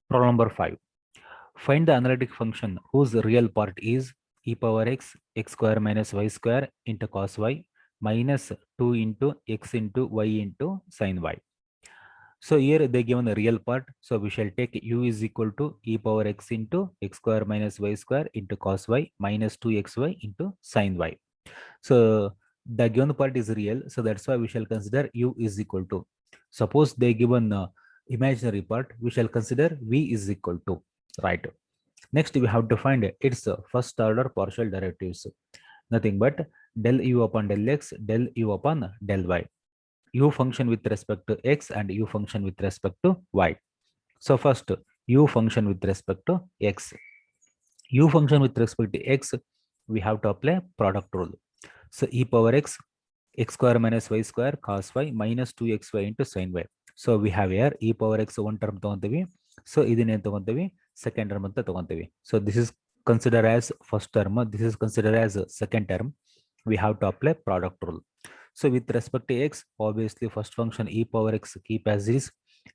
Problem number 5. Find the analytic function whose real part is e power x square minus y square into cos y minus 2 into x into y into sin y. So here they given the real part. So we shall take u is equal to e power x into x square minus y square into cos y minus 2xy into sin y. So the given part is real. So that's why we shall consider u is equal to. Suppose they given imaginary part, we shall consider v is equal to. Right. Next, we have to find its first order partial derivatives. Nothing but del u upon del x, del u upon del y. U function with respect to x and u function with respect to y. So first, u function with respect to x. U function with respect to x, we have to apply product rule. So e power x square minus y square cos y minus 2xy into sin y. So we have here e power x one term ತಗೊಂತೀವಿ. So ಇದನ್ನೇ ತಗೊಂತೀವಿ second term ಅಂತ ತಗೊಂತೀವಿ. So this is considered as first term. This is considered as second term. We have to apply product rule. So with respect to x, obviously first function e power x keep as is,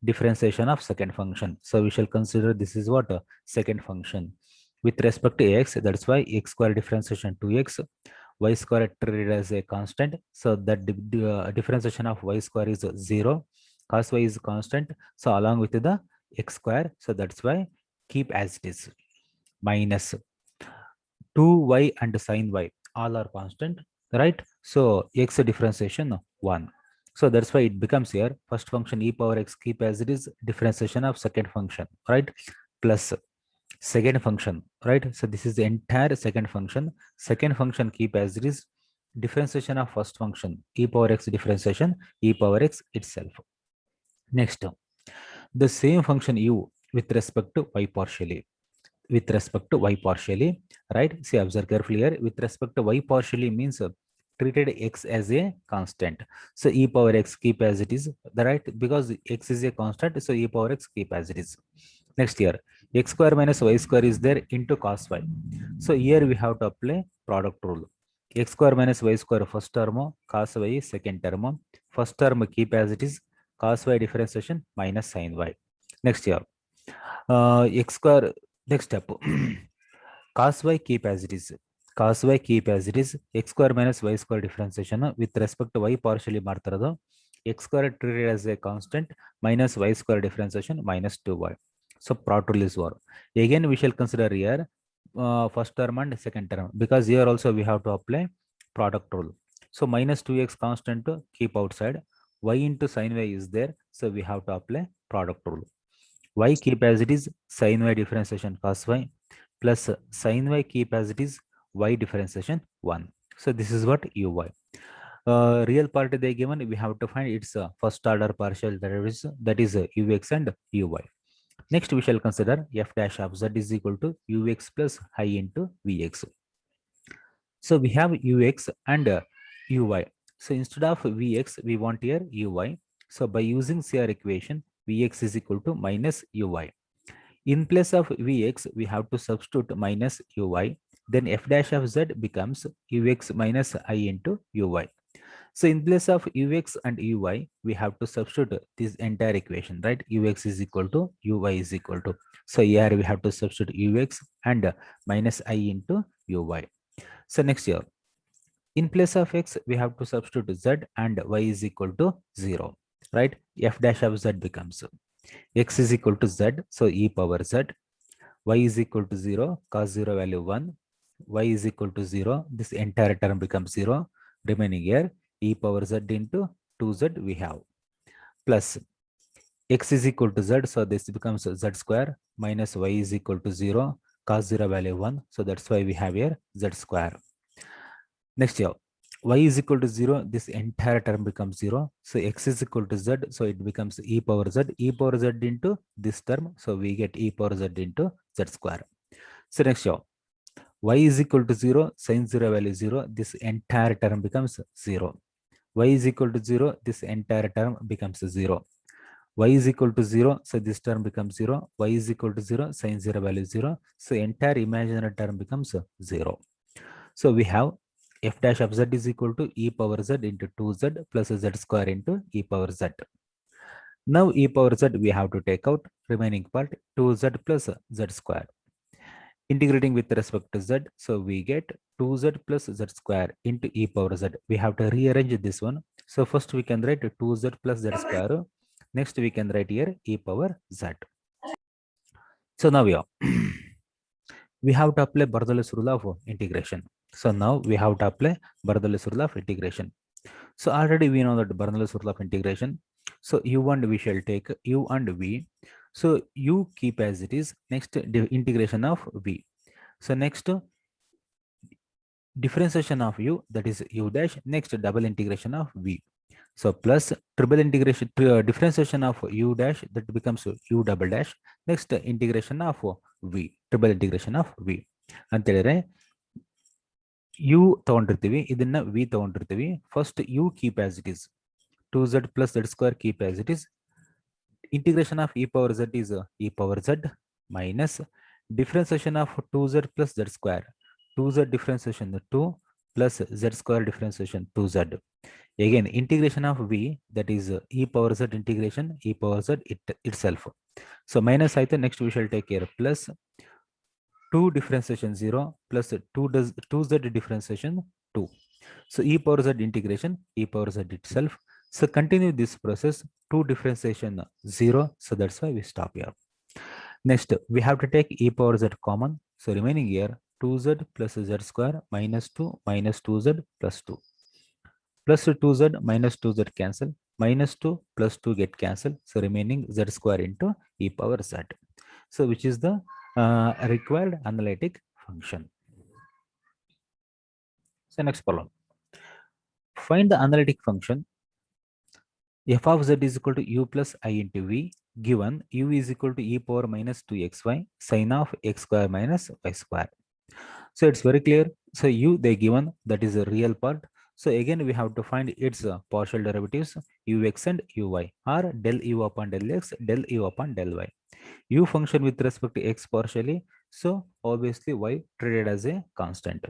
differentiation of second function. So we shall consider this is what second function. With respect to x, that's why x square differentiation 2x, y square treated as a constant. So that differentiation of y square is 0, cos y is constant. So along with the x square, so that's why keep as it is, minus 2y and sin y all are constant, right? So x differentiation 1. So that's why it becomes here first function e power x keep as it is, differentiation of second function, right? Plus second function, right? So this is the entire second function. Second function keep as it is, differentiation of first function e power x differentiation e power x itself. Next, the same function u with respect to y partially. With respect to y partially, right? See, observe carefully here. With respect to y partially means treated x as a constant. So e power x keep as it is, the right? Because x is a constant, so e power x keep as it is. Next here, x square minus y square is there into cos y. So here we have to apply product rule. X square minus y square first term, cos y second term. First term keep as it is, cos y differentiation minus sin y. Next here, x square. Next step, cos y keep as it is. Cos y keep as it is. X square minus y square differentiation with respect to y partially ಮಾಡ್ತಿರೋದು. X square treated as a constant minus y square differentiation minus 2y. So product rule is war. Again, we shall consider here first term and second term, because here also we have to apply product rule. So minus 2x constant to keep outside. Y into sin y is there. So we have to apply product rule. Y keep as it is, sin y differentiation cos y plus sin y keep as it is, y differentiation 1. So this is what uy. Real part they given, we have to find its first order partial derivatives, that is ux and uy. Next we shall consider f dash of z is equal to ux plus I into vx. So we have ux and uy. So instead of vx, we want here uy. So by using CR equation, vx is equal to minus uy. In place of vx, we have to substitute minus uy. Then f dash of z becomes ux minus I into uy. So in place of ux and uy, we have to substitute this entire equation, right? Ux is equal to uy is equal to. So here we have to substitute ux and minus I into uy. So next here, in place of x, we have to substitute z and y is equal to 0, right? F dash of z becomes x is equal to z, so e power z, y is equal to 0, cos 0 value 1, y is equal to 0, this entire term becomes 0, remaining here e power z into 2z we have, plus x is equal to z, so this becomes z square, minus y is equal to 0, cos 0 value 1, so that's why we have here z square. Next here, y is equal to 0, this entire term becomes 0. So x is equal to z, so it becomes e power z into this term. So we get e power z into z square. So next here, y is equal to 0, sin 0 value 0, this entire term becomes 0. Y is equal to 0, this entire term becomes 0. Y is equal to 0, so this term becomes 0. Y is equal to 0, sin 0 value 0. So entire imaginary term becomes 0. So we have f dash of z is equal to e power z into 2z plus z square into e power z. Now e power z we have to take out remaining part 2z plus z square. Integrating with respect to z, so we get 2z plus z square into e power z. We have to rearrange this one. So first we can write 2z plus z square. Next we can write here e power z. So now we have to apply Bernoulli's rule of integration. So now we have to apply Bernoulli's rule of integration. So already we know that Bernoulli's rule of integration. So u and v shall take u and v. So u keep as it is. Next integration of v. So next differentiation of u, that is u dash. Next double integration of v. So plus triple integration, differentiation of u dash, that becomes u double dash. Next integration of v, triple integration of v ಅಂತ ಹೇಳಿದ್ರೆ u ತಗೊಂಡಿರ್ತೀವಿ, ಇದನ್ನ v ತಗೊಂಡಿರ್ತೀವಿ. First u keep as it is, 2z plus z square keep as it is. Integration of e power z is e power z minus differentiation of 2z plus z square, 2z differentiation 2 plus z square differentiation 2z. Again integration of v, that is e power z integration e power z itself. So minus aithe, next we shall take care plus 2 differentiation 0 plus 2z differentiation 2. So e power z integration e power z itself. So continue this process, 2 differentiation 0. So that's why we stop here. Next we have to take e power z common. So remaining here 2z plus z square minus 2 minus 2z plus 2. Plus 2z minus 2z cancel. Minus 2 plus 2 get cancelled. So remaining z square into e power z. So which is the required analytic function. So next problem. Find the analytic function f of z is equal to u plus I into v, given u is equal to e power minus 2xy sine of x square minus y square. So it's very clear. So u they given, that is a real part. So again we have to find its partial derivatives ux and uy, or del u upon del x, del u upon del y. U function with respect to x partially, so obviously y treated as a constant.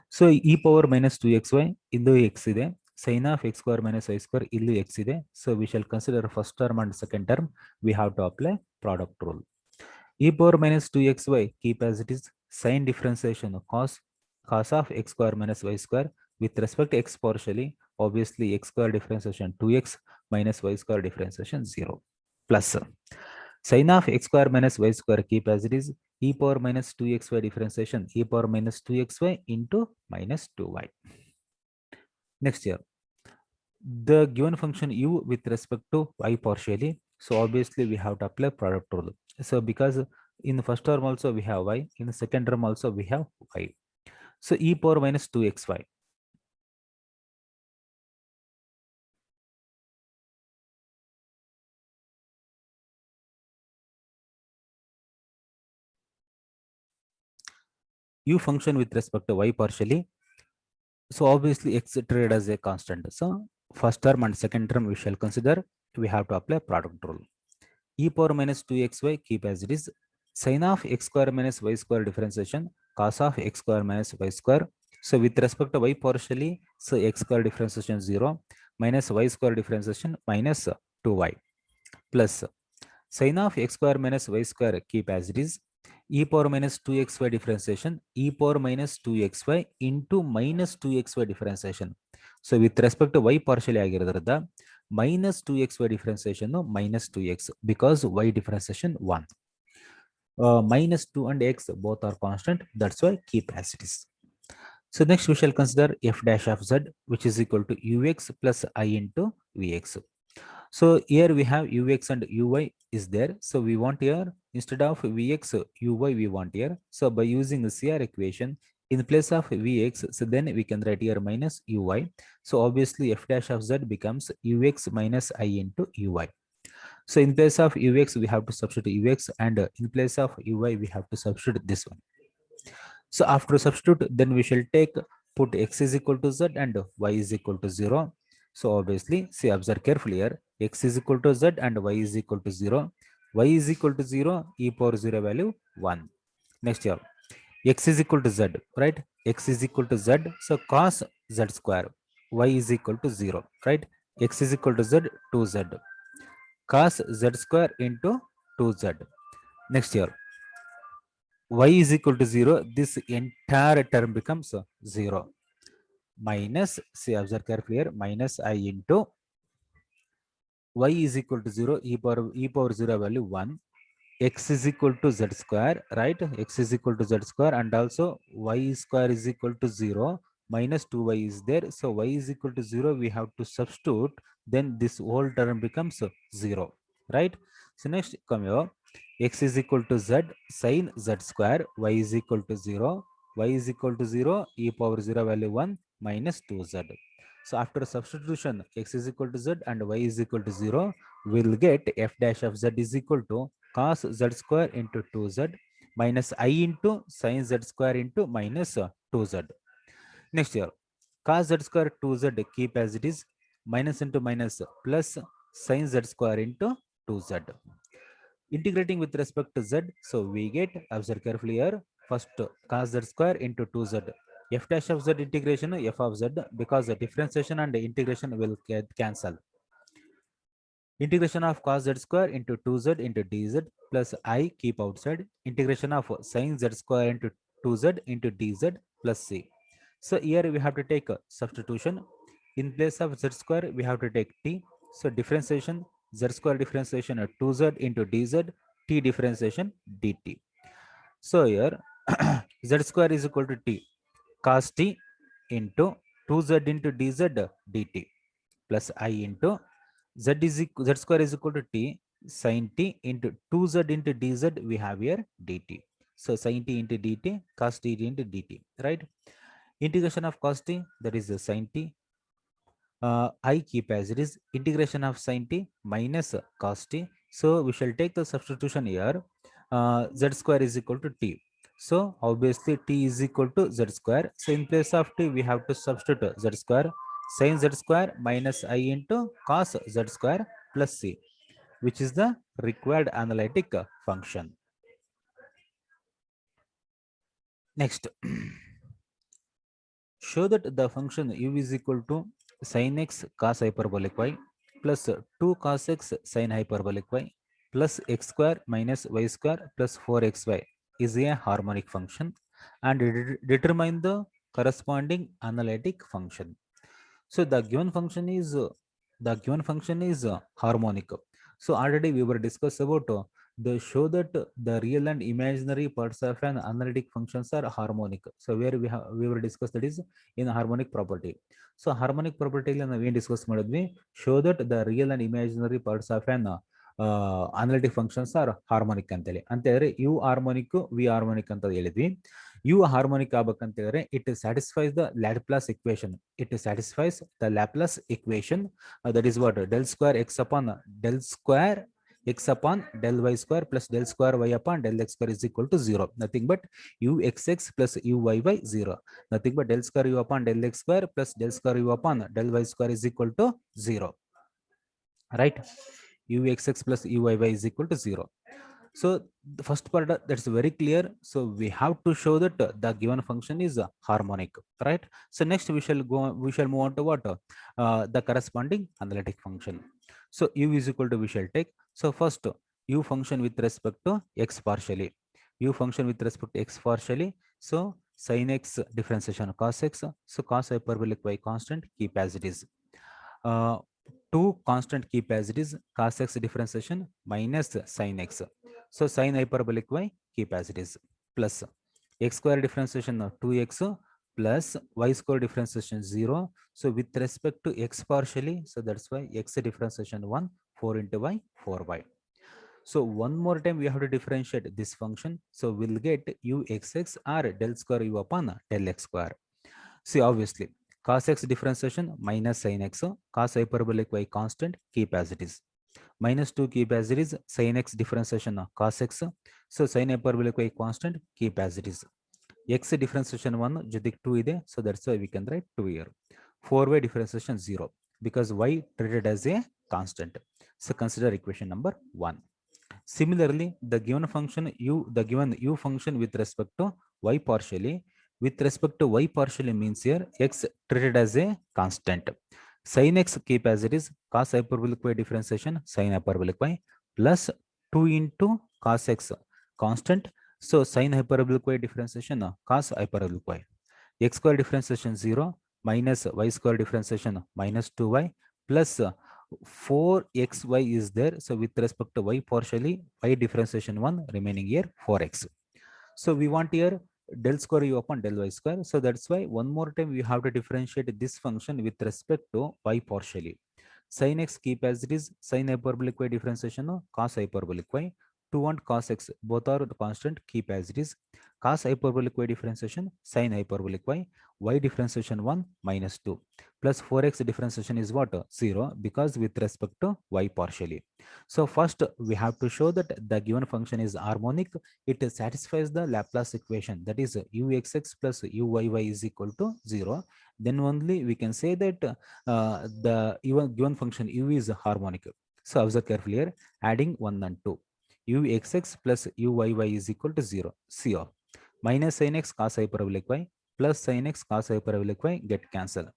So e power minus 2xy illu x ide, sin of x square minus y square illu x ide. So we shall consider first term and second term. We have to apply product rule. E power minus 2xy keep as it is, sin differentiation cos of x square minus y square with respect to x partially, obviously x square differentiation 2x minus y square differentiation 0 plus sin of x square minus y square keep as it is, e power minus 2xy differentiation e power minus 2xy into minus 2y. Next here, the given function u with respect to y partially, so obviously we have to apply product rule. So because in the first term also we have y, in the second term also we have y. So e power minus 2xy, u function with respect to y partially, so obviously x treated as a constant. So first term and second term we shall consider, we have to apply product rule. E power minus 2xy keep as it is, sin of x square minus y square differentiation cos of x square minus y square. So with respect to y partially, so x square differentiation 0 minus y square differentiation minus 2y plus sin of x square minus y square keep as it is, e power minus 2xy differentiation e power minus 2xy into minus 2xy differentiation. So with respect to y partially ಆಗಿರೋದ್ರಿಂದ minus 2xy differentiation minus 2x, because y differentiation 1. Minus 2 and x both are constant, that's why keep as it is. So next we shall consider f dash of z, which is equal to ux plus I into vx. So here we have ux and uy is there. So we want here, instead of vx uy we want here. So by using the CR equation in place of vx, so then we can write here minus uy. So obviously f dash of z becomes ux minus I into uy. So in place of ux we have to substitute ux, and in place of uy we have to substitute this one. So after substitute, then we shall take, put x is equal to z and y is equal to 0. So obviously, see, observe carefully here, x is equal to z and y is equal to 0. Y is equal to 0, e power 0 value 1. Next here, x is equal to z, right? X is equal to z, so cos z square, y is equal to 0, right? X is equal to z, 2z. cos z square into 2z. Next here, y is equal to 0. This entire term becomes 0. Minus, see, observe carefully here, minus I into y is equal to 0, e power 0 value 1. X is equal to z square, right? X is equal to z square, and also y square is equal to 0, minus 2y is there. So y is equal to 0, we have to substitute, then this whole term becomes 0, right? So next come here, x is equal to z sin z square, y is equal to 0, y is equal to 0, e power 0 value 1 minus 2z. So after substitution, x is equal to z and y is equal to 0, we'll get f dash of z is equal to cos z square into 2z minus I into sin z square into minus 2z. Next here, cos z square 2z keep as it is, minus into minus plus sin z square into 2z. Integrating with respect to z, so we get, observe carefully here, first cos z square into 2z. F dash of z integration f of z, because the differentiation and the integration will cancel. Integration of cos z square into 2z into dz plus I keep outside. Integration of sin z square into 2z into dz plus c. So here we have to take a substitution. In place of z square, we have to take t. So differentiation, z square differentiation 2z into dz, t differentiation dt. So here z square is equal to t cos t into 2z into dz dt plus I into z square is equal to t sin t into 2z into dz, we have here dt. So sin t into dt, cos t into dt, right? Integration of cos t, that is the sin t. I keep as it is, integration of sin t minus cos t. So we shall take the substitution here. Z square is equal to t. So obviously t is equal to z square. So in place of t, we have to substitute z square, sin z square minus I into cos z square plus c, which is the required analytic function. Next, show that the function u is equal to sin x cos hyperbolic y plus 2 cos x sin hyperbolic y plus x square minus y square plus 4xy is a harmonic function, and determine the corresponding analytic function. So the given function is harmonic. So already we were discussed about the show that the real and imaginary parts of an analytic functions are harmonic. So where we were discussed, that is in harmonic property. So harmonic property we discuss ಮಾಡಿದ್ವಿ, show that the real and imaginary parts of an analytic functions are harmonic ಅಂತ ಹೇಳಿದ್ರೆ u harmonic v harmonic ಅಂತ ಹೇಳಿದ್ವಿ. u harmonic ಆಗ್ಬೇಕಂತ ಹೇಳಿದ್ರೆ it satisfies the Laplace equation. It satisfies the Laplace equation, that is what, del square x upon del square x upon del y square plus del square y upon del x square is equal to 0. Nothing but uxx plus uyy 0. Nothing but del square u upon del x square plus del square u upon del y square is equal to 0. Right? uxx plus uyy is equal to 0. So the first part, that's very clear. So we have to show that the given function is harmonic, right? So next we shall move on to what, the corresponding analytic function. So u is equal to, we shall take, so first u function with respect to x partially, u function with respect to x partially. So sin x differentiation cos x, so cos hyperbolic y constant keep as it is. 2 constant keep as it is, cos x differentiation minus sin x. So sin hyperbolic y keep as it is, plus x square differentiation 2x plus y square differentiation 0. So with respect to x partially, so that's why x differentiation 1, 4 into y, 4y. So one more time we have to differentiate this function. So we'll get uxx or del square u upon del x square. See, obviously cos x differentiation minus sin x, cos hyperbolic y constant keep as it is, minus 2 keep as it is, sin x differentiation cos x, so sin hyperbolic y constant keep as it is, x differentiation 1 ಜೊತೆಗೆ 2 ಇದೆ, so that's why we can write 2 here. 4y differentiation 0 because y treated as a constant. So consider equation number 1. Similarly, the given function the given u function with respect to y partially, with respect to y partially means here x treated as a constant. Sin x keep as it is, cos hyperbolic y differentiation sin hyperbolic y plus 2 into cos x constant. So sin hyperbolic y differentiation cos hyperbolic y. X square differentiation 0 minus y square differentiation minus 2y plus 4xy is there. So with respect to y partially, y differentiation 1 remaining here 4x. So we want here del square u upon del y square. So that's why one more time we have to differentiate this function with respect to y partially. Sin x keep as it is, sin hyperbolic y differentiation cos hyperbolic y. 2 and cos x both are the constant, keep as it is. Cos hyperbolic y differentiation sin hyperbolic y differentiation 1 minus 2 plus 4x differentiation is what? 0, because with respect to y partially. So first we have to show that the given function is harmonic. It satisfies the Laplace equation, that is uxx plus uyy is equal to 0. Then only we can say that the given function u is harmonic. So observe carefully here, adding 1 and 2. Uxx plus uyy is equal to 0. C of minus sin x cos hyperbolic y plus sin x cos hyperbolic y get cancelled.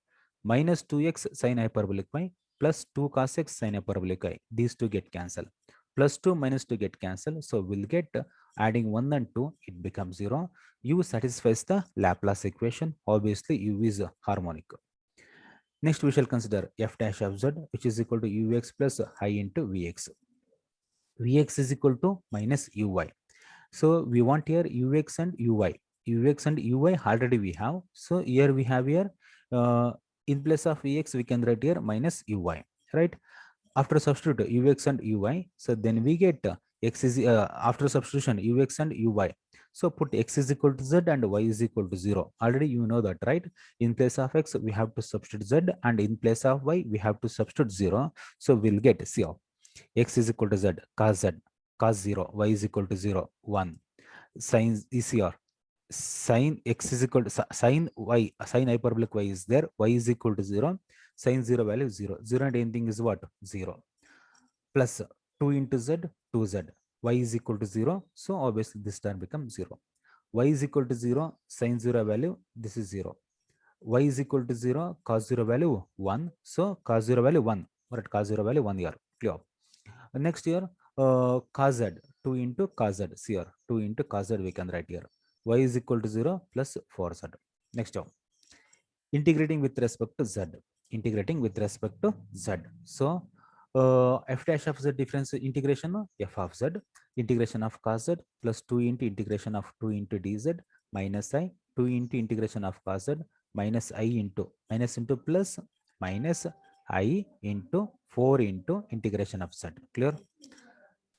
Minus 2x sin hyperbolic y plus 2 cos x sin hyperbolic y. These two get cancelled. Plus 2 minus 2 get cancelled. So we'll get adding 1 and 2, it becomes 0. U satisfies the Laplace equation. Obviously, U is harmonic. Next, we shall consider f dash of z, which is equal to ux plus I into vx. Vx is equal to minus uy. So we want here ux and uy. Ux and uy already we have. So here we have here in place of vx we can write here minus uy, right? After substitute ux and uy, so then we get x is after substitution ux and uy. So put x is equal to z and y is equal to 0. Already you know that, right? In place of x we have to substitute z, and in place of y we have to substitute 0. So we'll get c of x is equal to z cos 0, y is equal to 0 1 sin ECR sin x is equal to sin y, sin hyperbolic y is there, y is equal to 0, sin 0 value 0, 0 and anything is what? 0 plus 2 into z 2z, y is equal to 0. So obviously this term becomes 0. Y is equal to 0, sin 0 value, this is 0. Y is equal to 0, cos 0 value 1. So cos 0 value 1, or at cos 0 value 1 here. Clear. Next here, cos z, 2 into cos z, here 2 into cos z we can write here. Y is equal to 0 plus 4z. Next one, integrating with respect to z. Integrating with respect to z. So f dash of z difference integration f of z, integration of cos z plus 2 into integration of 2 into dz minus I, 2 into integration of cos z minus I into minus into plus minus I into 4 into integration of z. Clear?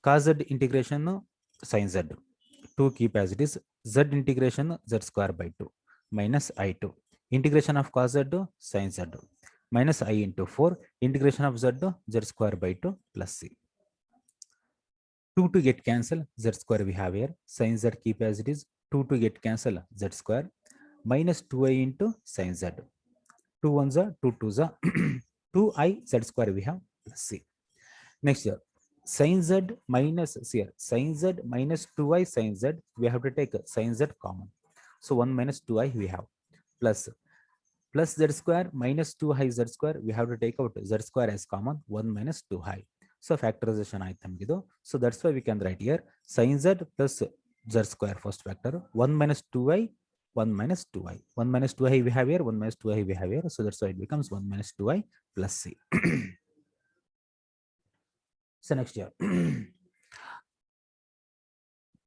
Cos z integration sin z. 2 keep as it is. Z integration z square by 2 minus I2. Integration of cos z sin z minus I into 4. Integration of z z square by 2 plus c. 2 to get cancel, z square we have here. Sin z keep as it is. 2 to get cancel, z square minus 2i into sin z. 2 ones are 2 twos are 2i z square we have plus c. Next here, sin z minus here, sin z minus 2i sin z, we have to take sin z common. So 1 minus 2i we have plus z square minus 2i z square, we have to take out z square as common, 1 minus 2i. So factorization item gido. So that's why we can write here sin z plus z square first factor, 1 minus 2i, 1 minus 2i. 1 minus 2i we have here, 1 minus 2i we have here. So that's why it becomes 1 minus 2i plus c. So next year,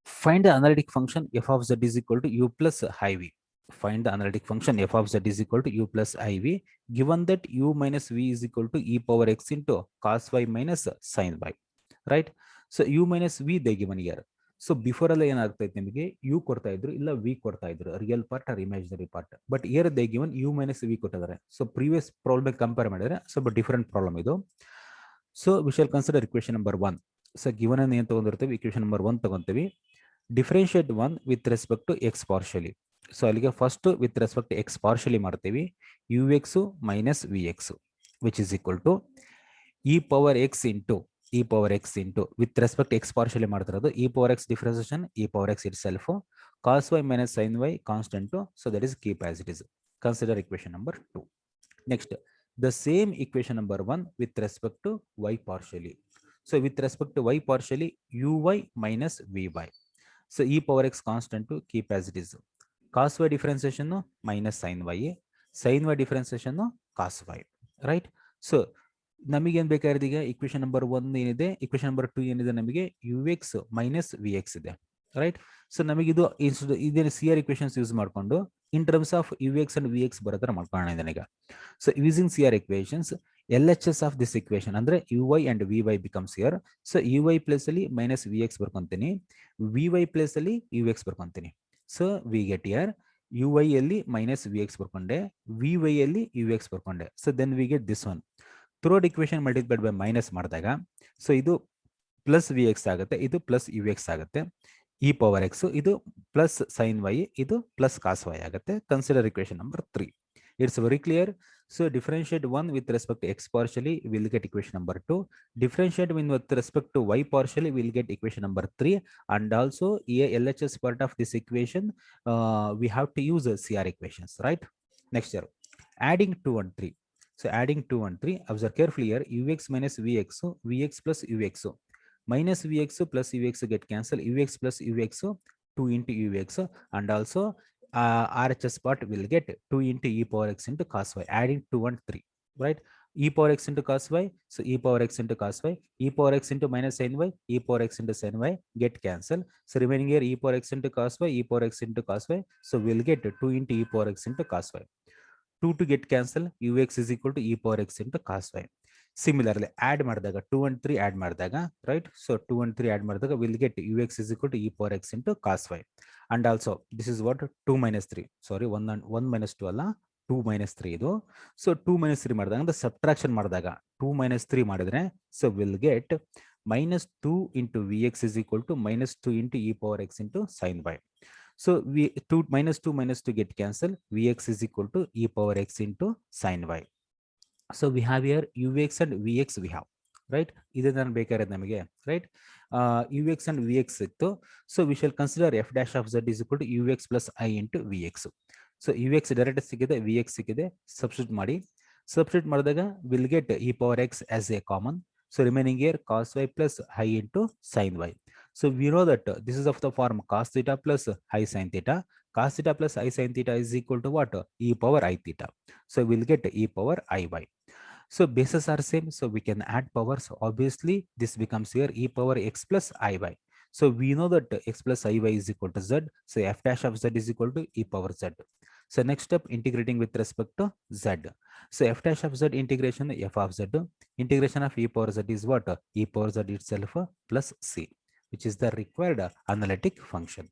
find the analytic function f of z is equal to u plus iv. Find the analytic function f of z is equal to u plus iv, given that u minus v is equal to e power x into cos y minus sin y, right? So u minus v they given here. So before ಎಲ್ಲ ಏನಾಗ್ತೈತೆ ನಿಮಗೆ you ಕೊಡ್ತಾ ಇದ್ರು ಇಲ್ಲ V ಕೊಡ್ತಾ ಇದ್ರು, real part or imaginary part. But here they given U minus V ಕೊಟ್ಟಿದ್ದಾರೆ. So previous problem compare ಮಾಡಿದ್ರೆ ಸ್ವಲ್ಪ ಡಿಫರೆಂಟ್ ಪ್ರಾಬ್ಲಮ್ ಇದು. So we shall consider equation number 1. So given ಅನ್ನು ಏನು ತಗೊಂಡಿರ್ತೀವಿ, ಇಕ್ವೇಶನ್ ನಂಬರ್ 1 ತಗೊಂತೀವಿ. Differentiate 1 with respect to X partially. So ಅಲ್ಲಿಗೆ first with respect to X partially ಮಾಡ್ತೀವಿ. U X minus V X which is equal to E power X into e power x into with respect to x partially ಮಾಡ್ತಿರೋದು e power x differentiation e power x itself cos y minus sin y constant, so that is keep as it is. Consider equation number 2. Next, the same equation number 1 with respect to y partially. So with respect to y partially, uy minus vy. So e power x constant to keep as it is. Cos y differentiation minus sin y differentiation cos y, right? So ನಮಗೆ ಏನು ಬೇಕಾಗಿದೆ ಈಗ equation number 1 ಏನಿದೆ, equation number 2 ಏನಿದೆ, ನಮಗೆ U X minus V X ಇದೆ, right? So ನಮಗೆ ಇದು ಇದೇನು ಸಿ ಆರ್ ಇಕ್ವೇಶನ್ಸ್ ಯೂಸ್ ಮಾಡಿಕೊಂಡು in terms of U X and V X ಬರೋ ಥರ ಮಾಡ್ಕೊಳ್ಳೋಣ ಇದನ್ನೀಗ. So using C R equations, L H S of this equation ಅಂದ್ರೆ U Y and V Y becomes here. So U Y place ಅಲ್ಲಿ minus V X ಬರ್ಕೊಂತೀನಿ, V Y place ಅಲ್ಲಿ U X ಬರ್ಕೊಂತೀನಿ. So we get here U Y ಅಲ್ಲಿ minus V X ಬರ್ಕೊಂಡೆ, V Y ಅಲ್ಲಿ U X ಬರ್ಕೊಂಡೆ. So then we get this one. Third equation multiplied by minus ಮಾಡಿದಾಗ, so ಇದು plus V X ಆಗುತ್ತೆ, ಇದು ಪ್ಲಸ್ ಯು ಎಕ್ಸ್ ಆಗುತ್ತೆ. E power X, ಇದು ಪ್ಲಸ್ ಸೈನ್ ವೈ, ಇದು ಪ್ಲಸ್ ಕಾಸ್ ವೈ ಆಗುತ್ತೆ. Consider equation number 3. It's very clear. So differentiate 1 with respect to x partially, we'll get equation number 2. Differentiate with respect to y partially, we'll get equation number 3. And also LHS part of this equation, we have to use CR equations, right? Next year, adding 2 and 3. So adding 2 and 3, observe carefully here, ux minus vx, vx plus ux. Minus vx plus ux get cancelled, ux plus ux, 2 into ux, and also RHS part will get 2 into e power x into cos y, adding 2 and 3, right? E power x into cos y, so e power x into cos y, e power x into minus sin y, e power x into sin y get cancelled. So remaining here e power x into cos y, e power x into cos y, so we'll get 2 into e power x into cos y. 2 to get cancelled, ux is equal to e power x into cos y. Similarly, add ಮಾಡಿದಾಗ 2 and 3 add ಮಾಡಿದಾಗ, right? So 2 and 3 add ಮಾಡಿದಾಗ we'll get ux is equal to e power x into cos y. And also this is what 2 minus 3, sorry 1 minus 2 ಅಲ್ಲ, 2 minus 3 ಇದು. So 2 minus 3 ಮಾಡಿದಾಗ ಅಂದ್ರೆ subtraction ಮಾಡಿದಾಗ 2 minus 3 ಮಾಡಿದ್ರೆ, so we'll get minus 2 into vx is equal to minus 2 into e power x into sin y. So we 2 minus 2 get cancelled, vx is equal to e power x into sin y. So we have here ux and vx we have, right? Either than ಬೇಕಾಗಿರೋದು ನಮಗೆ, right? ux and vx ಇತ್ತು. So we shall consider f dash of z is equal to ux plus I into vx. So ux direct ಸಿಕ್ಕಿದೆ, vx ಸಿಕ್ಕಿದೆ, substitute ಮಾಡಿ. Substitute ಮಾಡಿದಾಗ we'll get e power x as a common. So remaining here cos y plus I into sin y. So we know that this is of the form cos theta plus I sin theta. Cos theta plus I sin theta is equal to what? E power I theta. So we'll get e power IY. So bases are same, so we can add powers. Obviously, this becomes here e power x plus IY. So we know that x plus IY is equal to z. So f dash of z is equal to e power z. So next step, integrating with respect to z. So f dash of z integration f of z. Integration of e power z is what? E power z itself plus c, which is the required analytic function.